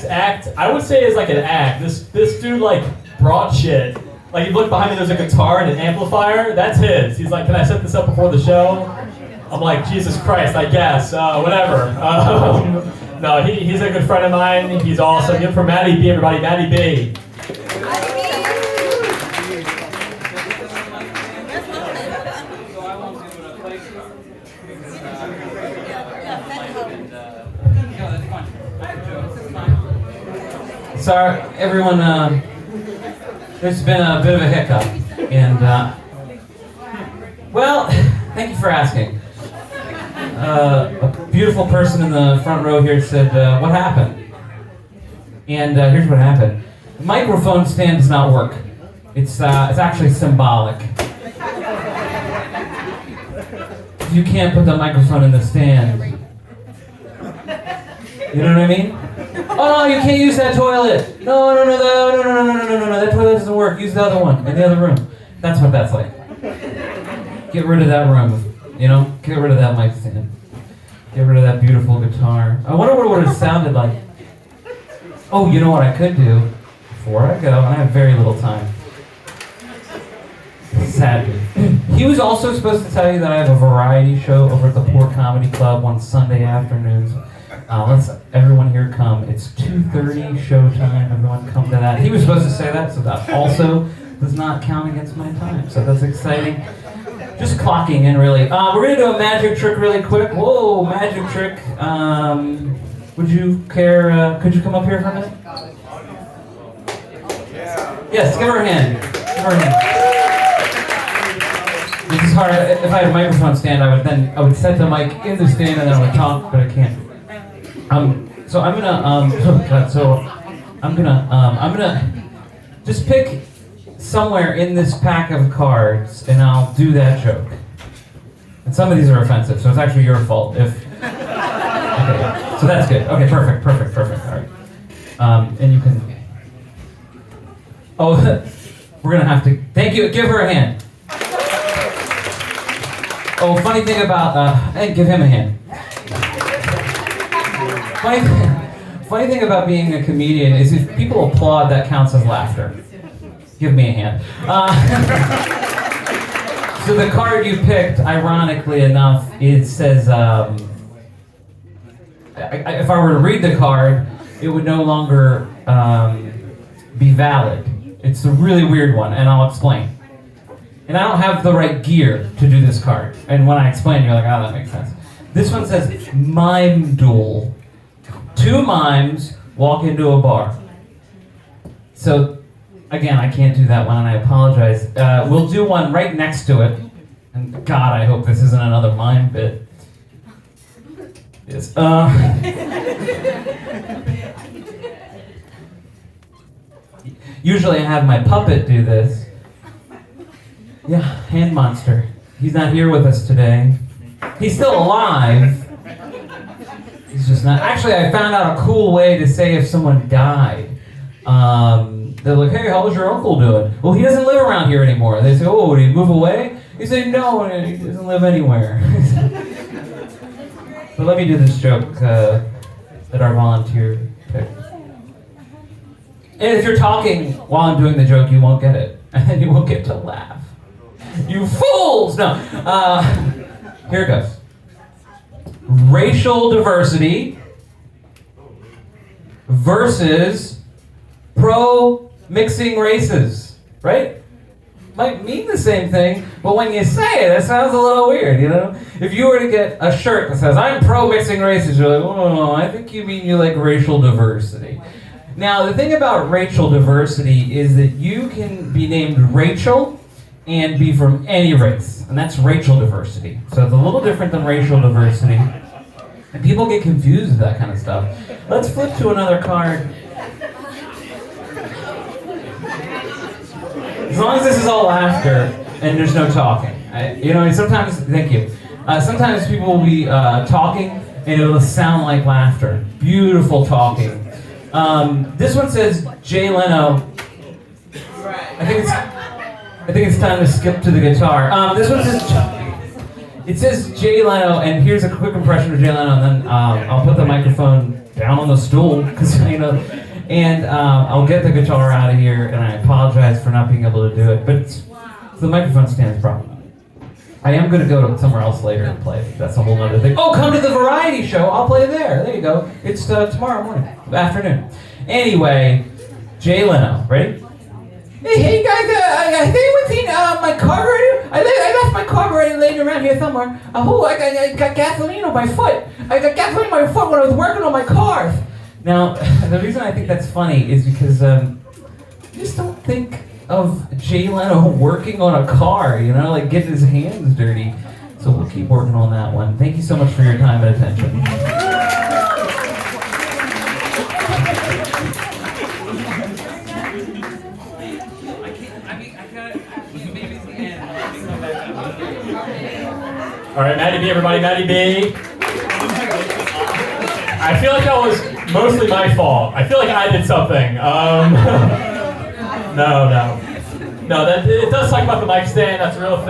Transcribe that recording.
act, I would say, is like an act. This dude like brought shit. Like, you look behind me, there's a guitar and an amplifier. That's his. He's like, can I set this up before the show? I'm like, Jesus Christ, I guess. Whatever. No, he's a good friend of mine. He's awesome. Give it for MattyB, everybody. MattyB. Sorry, everyone. There's been a bit of a hiccup, and well, thank you for asking. A beautiful person in the front row here said, "What happened?" And here's what happened: the microphone stand does not work. It's actually symbolic. You can't put the microphone in the stand. You know what I mean? Oh no, you can't use that toilet. No, that toilet doesn't work. Use the other one in the other room. That's what that's like. Get rid of that room. You know, get rid of that mic stand. Get rid of that beautiful guitar. I wonder what it sounded like. Oh, you know what I could do before I go? I have very little time. Sadly. He was also supposed to tell you that I have a variety show over at the Poor Comedy Club on Sunday afternoons. Let's everyone here come. It's 2:30 showtime. Everyone come to that. He was supposed to say that, so that also does not count against my time. So that's exciting. Just clocking in, really. We're gonna do a magic trick really quick. Whoa, magic trick. Would you care? Could you come up here for a minute? Yes, give her a hand. Give her a hand. This is hard. If I had a microphone stand, I would set the mic in the stand and then I would talk, but I can't. So I'm gonna just pick somewhere in this pack of cards, and I'll do that joke. And some of these are offensive, so it's actually your fault if. Okay, so that's good. Okay, perfect. All right. And you can. Oh, we're gonna have to. Thank you. Give her a hand. Oh, funny thing about and give him a hand. Funny thing about being a comedian is if people applaud, that counts as laughter. Give me a hand. So the card you picked, ironically enough, it says, if I were to read the card, it would no longer be valid. It's a really weird one, and I'll explain. And I don't have the right gear to do this card. And when I explain, you're like, oh, that makes sense. This one says, mime duel. Two mimes walk into a bar. So, again, I can't do that one, and I apologize. We'll do one right next to it. And God, I hope this isn't another mime bit. Yes. Usually I have my puppet do this. Yeah, Hand Monster. He's not here with us today. He's still alive. He's just not. Actually, I found out a cool way to say if someone died. They're like, hey, how's your uncle doing? Well, he doesn't live around here anymore. They say, oh, did he move away? You say, no, he doesn't live anywhere. But let me do this joke that our volunteer picked. And if you're talking while I'm doing the joke, you won't get it. And then you won't get to laugh. You fools! No. Here it goes. Racial diversity versus pro-mixing races, right? Might mean the same thing, but when you say it sounds a little weird, you know? If you were to get a shirt that says, I'm pro-mixing races, you're like, oh, I think you mean you like racial diversity. Now, the thing about racial diversity is that you can be named Rachel and be from any race, and that's racial diversity. So it's a little different than racial diversity. And people get confused with that kind of stuff. Let's flip to another card. As long as this is all laughter and there's no talking. Sometimes, thank you. Sometimes people will be talking and it'll sound like laughter. Beautiful talking. This one says Jay Leno. I think it's time to skip to the guitar. This one says Jay Leno, and here's a quick impression of Jay Leno, and then I'll put the microphone down on the stool, because and I'll get the guitar out of here, and I apologize for not being able to do it, but it's the microphone stand's problem. I am going to go to somewhere else later and play. That's a whole other thing. Oh, come to the variety show. I'll play there. There you go. It's tomorrow morning, afternoon. Anyway, Jay Leno, ready? Hey guys, I think we've seen my carburetor. I left my carburetor laying around here somewhere. I got gasoline on my foot. I got gasoline on my foot when I was working on my cars. Now, the reason I think that's funny is because I just don't think of Jay Leno working on a car, like getting his hands dirty. So we'll keep working on that one. Thank you so much for your time and attention. All right, MattyB, everybody, MattyB. I feel like that was mostly my fault. I feel like I did something. No, that it does talk about the mic stand. That's a real thing.